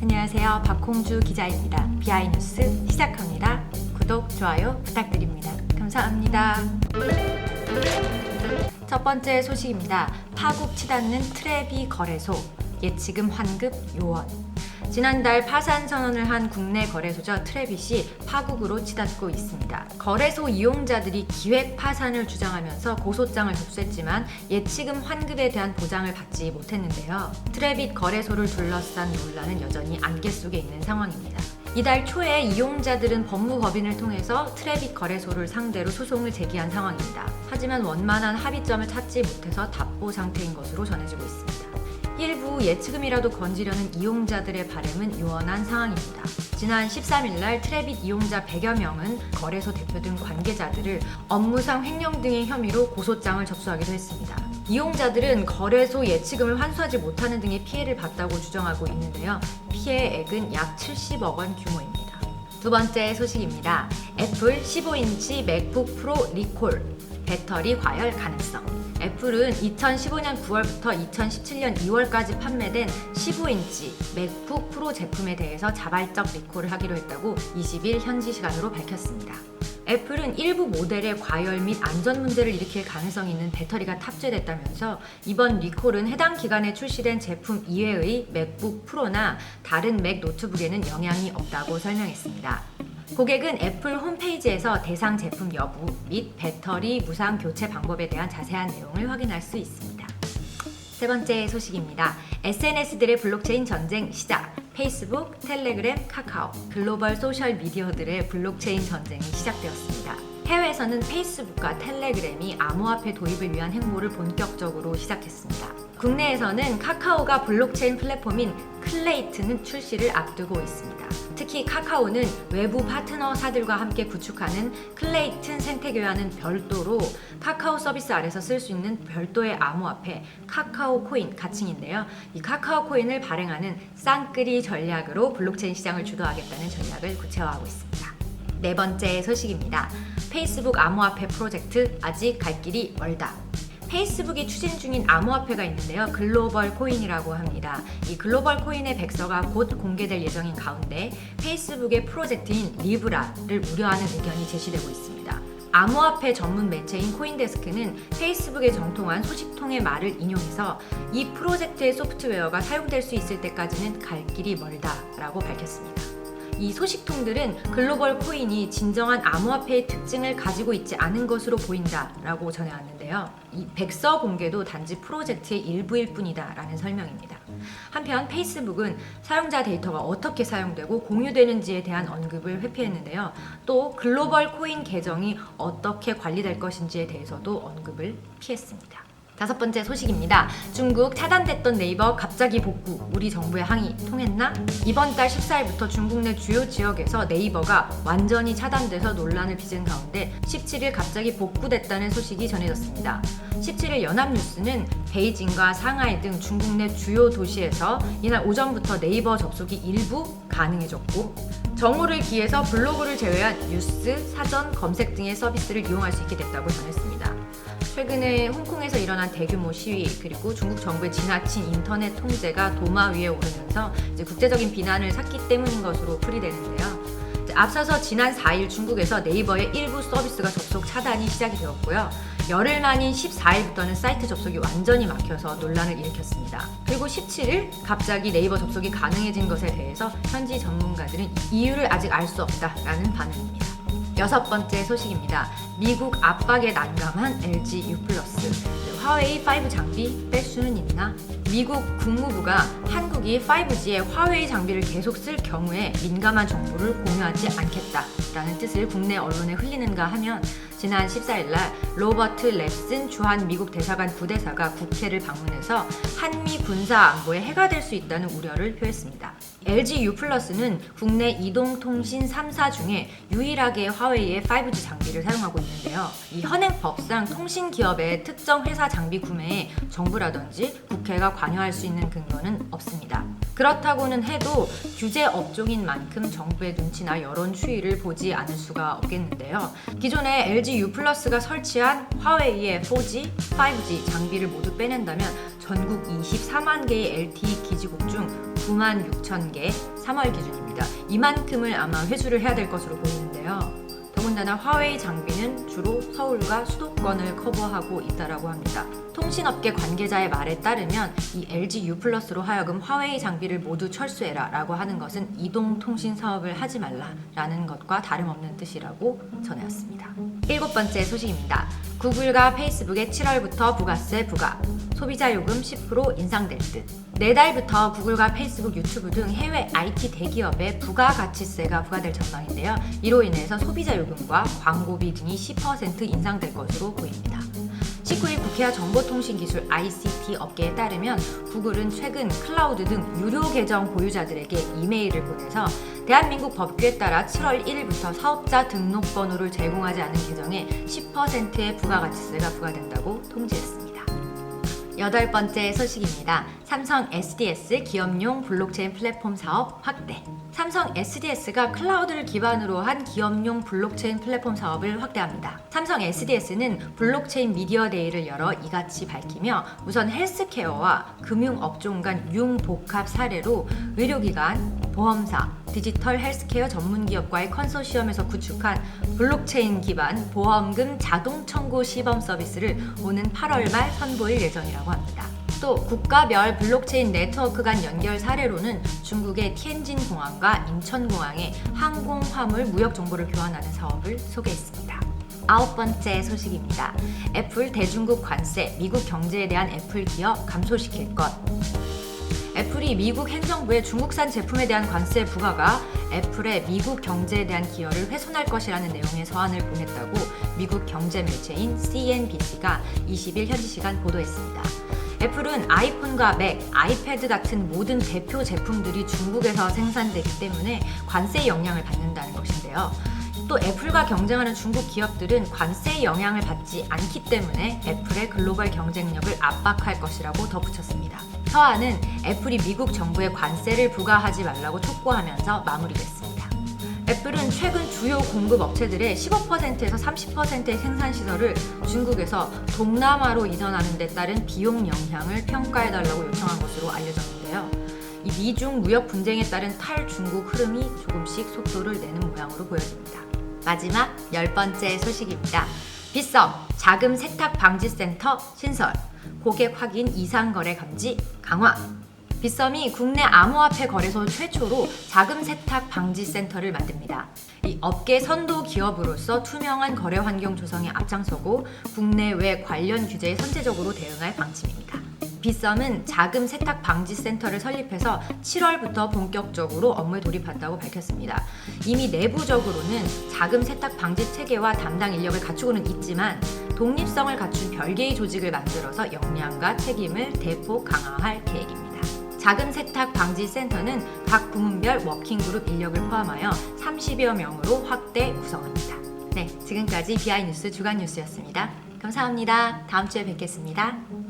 안녕하세요. 박홍주 기자입니다. 비하이뉴스 시작합니다. 구독, 좋아요 부탁드립니다. 감사합니다. 첫 번째 소식입니다. 파국 치닫는 트래비 거래소, 예치금 환급 요원. 지난달 파산 선언을 한 국내 거래소죠. 트래빗이 파국으로 치닫고 있습니다. 거래소 이용자들이 기획 파산을 주장하면서 고소장을 접수했지만 예치금 환급에 대한 보장을 받지 못했는데요. 트래빗 거래소를 둘러싼 논란은 여전히 안개 속에 있는 상황입니다. 이달 초에 이용자들은 법무법인을 통해서 트래빗 거래소를 상대로 소송을 제기한 상황입니다. 하지만 원만한 합의점을 찾지 못해서 답보 상태인 것으로 전해지고 있습니다. 일부 예치금이라도 건지려는 이용자들의 바람은 요원한 상황입니다. 지난 13일 날 트래빗 이용자 100여 명은 거래소 대표 등 관계자들을 업무상 횡령 등의 혐의로 고소장을 접수하기도 했습니다. 이용자들은 거래소 예치금을 환수하지 못하는 등의 피해를 봤다고 주장하고 있는데요. 피해액은 약 70억 원 규모입니다. 두 번째 소식입니다. 애플 15인치 맥북 프로 리콜, 배터리 과열 가능성. 애플은 2015년 9월부터 2017년 2월까지 판매된 15인치 맥북 프로 제품에 대해서 자발적 리콜을 하기로 했다고 20일 현지 시간으로 밝혔습니다. 애플은 일부 모델에 과열 및 안전 문제를 일으킬 가능성이 있는 배터리가 탑재됐다면서 이번 리콜은 해당 기간에 출시된 제품 이외의 맥북 프로나 다른 맥 노트북에는 영향이 없다고 설명했습니다. 고객은 애플 홈페이지에서 대상 제품 여부 및 배터리 무상 교체 방법에 대한 자세한 내용을 확인할 수 있습니다. 세 번째 소식입니다. SNS들의 블록체인 전쟁 시작. 페이스북, 텔레그램, 카카오, 글로벌 소셜 미디어들의 블록체인 전쟁이 시작되었습니다. 해외에서는 페이스북과 텔레그램이 암호화폐 도입을 위한 행보를 본격적으로 시작했습니다. 국내에서는 카카오가 블록체인 플랫폼인 클레이트는 출시를 앞두고 있습니다. 특히 카카오는 외부 파트너사들과 함께 구축하는 클레이튼 생태계와는 별도로 카카오 서비스 아래서 쓸 수 있는 별도의 암호화폐 카카오 코인 가칭인데요. 이 카카오 코인을 발행하는 쌍끌이 전략으로 블록체인 시장을 주도하겠다는 전략을 구체화하고 있습니다. 네 번째 소식입니다. 페이스북 암호화폐 프로젝트 아직 갈 길이 멀다. 페이스북이 추진 중인 암호화폐가 있는데요. 글로벌 코인이라고 합니다. 이 글로벌 코인의 백서가 곧 공개될 예정인 가운데 페이스북의 프로젝트인 리브라를 우려하는 의견이 제시되고 있습니다. 암호화폐 전문 매체인 코인데스크는 페이스북에 정통한 소식통의 말을 인용해서 이 프로젝트의 소프트웨어가 사용될 수 있을 때까지는 갈 길이 멀다라고 밝혔습니다. 이 소식통들은 글로벌 코인이 진정한 암호화폐의 특징을 가지고 있지 않은 것으로 보인다라고 전해왔는데요. 이 백서 공개도 단지 프로젝트의 일부일 뿐이다라는 설명입니다. 한편 페이스북은 사용자 데이터가 어떻게 사용되고 공유되는지에 대한 언급을 회피했는데요. 또 글로벌 코인 계정이 어떻게 관리될 것인지에 대해서도 언급을 피했습니다. 다섯 번째 소식입니다. 중국 차단됐던 네이버 갑자기 복구, 우리 정부의 항의 통했나? 이번 달 14일부터 중국 내 주요 지역에서 네이버가 완전히 차단돼서 논란을 빚은 가운데 17일 갑자기 복구됐다는 소식이 전해졌습니다. 17일 연합뉴스는 베이징과 상하이 등 중국 내 주요 도시에서 이날 오전부터 네이버 접속이 일부 가능해졌고 정오를 기해서 블로그를 제외한 뉴스, 사전, 검색 등의 서비스를 이용할 수 있게 됐다고 전했습니다. 최근에 홍콩에서 일어난 대규모 시위 그리고 중국 정부의 지나친 인터넷 통제가 도마 위에 오르면서 국제적인 비난을 샀기 때문인 것으로 풀이되는데요. 앞서서 지난 4일 중국에서 네이버의 일부 서비스가 접속 차단이 시작이 되었고요. 열흘 만인 14일부터는 사이트 접속이 완전히 막혀서 논란을 일으켰습니다. 그리고 17일 갑자기 네이버 접속이 가능해진 것에 대해서 현지 전문가들은 이유를 아직 알 수 없다라는 반응입니다. 여섯 번째 소식입니다. 미국 압박에 난감한 LG U+. 화웨이 5 장비 뺄 수는 있나? 미국 국무부가 한국이 5G의 화웨이 장비를 계속 쓸 경우에 민감한 정보를 공유하지 않겠다라는 뜻을 국내 언론에 흘리는가 하면 지난 14일 날 로버트 랩슨 주한 미국 대사관 부대사가 국회를 방문해서 한미 군사 안보에 해가 될 수 있다는 우려를 표했습니다. LG U+는 국내 이동통신 3사 중에 유일하게 화웨이의 5G 장비를 사용하고 있는데요. 이 현행법상 통신기업의 특정 회사 장비 구매에 정부라든지 국회가 관여할 수 있는 근거는 없습니다. 그렇다고는 해도 규제 업종인 만큼 정부의 눈치나 여론 추이를 보지 않을 수가 없겠는데요. 기존에 LG U+가 설치한 화웨이의 4G, 5G 장비를 모두 빼낸다면 전국 24만 개의 LTE 기지국 중 96,000개 3월 기준입니다. 이만큼을 아마 회수를 해야 될 것으로 보이는데요. 더군다나 화웨이 장비는 주로 서울과 수도권을 커버하고 있다고 합니다. 통신업계 관계자의 말에 따르면 이 LG U+로 하여금 화웨이 장비를 모두 철수해라 라고 하는 것은 이동통신 사업을 하지 말라라는 것과 다름없는 뜻이라고 전해왔습니다. 7번째 소식입니다. 구글과 페이스북의 7월부터 부가세 부과, 소비자 요금 10% 인상될 듯. 내달부터 구글과 페이스북, 유튜브 등 해외 IT 대기업에 부가가치세가 부과될 전망인데요. 이로 인해서 소비자 요금과 광고비 등이 10% 인상될 것으로 보입니다. 19일 국회와 정보통신기술 ICT 업계에 따르면 구글은 최근 클라우드 등 유료 계정 보유자들에게 이메일을 보내서 대한민국 법규에 따라 7월 1일부터 사업자 등록번호를 제공하지 않은 계정에 10%의 부가가치세가 부과된다고 통지했습니다. 8번째 소식입니다. 삼성 SDS 기업용 블록체인 플랫폼 사업 확대. 삼성 SDS가 클라우드를 기반으로 한 기업용 블록체인 플랫폼 사업을 확대합니다. 삼성 SDS는 블록체인 미디어 데이를 열어 이같이 밝히며 우선 헬스케어와 금융업종 간 융복합 사례로 의료기관, 보험사, 디지털 헬스케어 전문기업과의 컨소시엄에서 구축한 블록체인 기반 보험금 자동 청구 시범 서비스를 오는 8월 말 선보일 예정이라고 합니다. 또 국가별 블록체인 네트워크 간 연결 사례로는 중국의 티엔진 공항과 인천 공항의 항공 화물 무역 정보를 교환하는 사업을 소개했습니다. 9번째 소식입니다. 애플 대중국 관세, 미국 경제에 대한 애플 기여 감소시킬 것. 애플이 미국 행정부에 중국산 제품에 대한 관세 부과가 애플의 미국 경제에 대한 기여를 훼손할 것이라는 내용의 서한을 보냈다고 미국 경제 매체인 CNBC가 20일 현지 시간 보도했습니다. 애플은 아이폰과 맥, 아이패드 같은 모든 대표 제품들이 중국에서 생산되기 때문에 관세의 영향을 받는다는 것인데요. 또 애플과 경쟁하는 중국 기업들은 관세의 영향을 받지 않기 때문에 애플의 글로벌 경쟁력을 압박할 것이라고 덧붙였습니다. 서한은 애플이 미국 정부에 관세를 부과하지 말라고 촉구하면서 마무리됐습니다. 애플은 최근 주요 공급 업체들의 15%에서 30%의 생산 시설을 중국에서 동남아로 이전하는 데 따른 비용 영향을 평가해달라고 요청한 것으로 알려졌는데요. 이 미중 무역 분쟁에 따른 탈중국 흐름이 조금씩 속도를 내는 모양으로 보여집니다. 마지막 10번째 소식입니다. 빗썸 자금 세탁 방지 센터 신설, 고객 확인 이상 거래 감지 강화. 빗썸이 국내 암호화폐 거래소 최초로 자금 세탁 방지 센터를 만듭니다. 이 업계 선도 기업으로서 투명한 거래 환경 조성에 앞장서고 국내외 관련 규제에 선제적으로 대응할 방침입니다. 빗썸은 자금 세탁 방지 센터를 설립해서 7월부터 본격적으로 업무에 돌입한다고 밝혔습니다. 이미 내부적으로는 자금 세탁 방지 체계와 담당 인력을 갖추고는 있지만 독립성을 갖춘 별개의 조직을 만들어서 역량과 책임을 대폭 강화할 계획입니다. 자금 세탁 방지 센터는 각 부문별 워킹그룹 인력을 포함하여 30여 명으로 확대 구성합니다. 네, 지금까지 BI 뉴스 주간 뉴스였습니다. 감사합니다. 다음 주에 뵙겠습니다.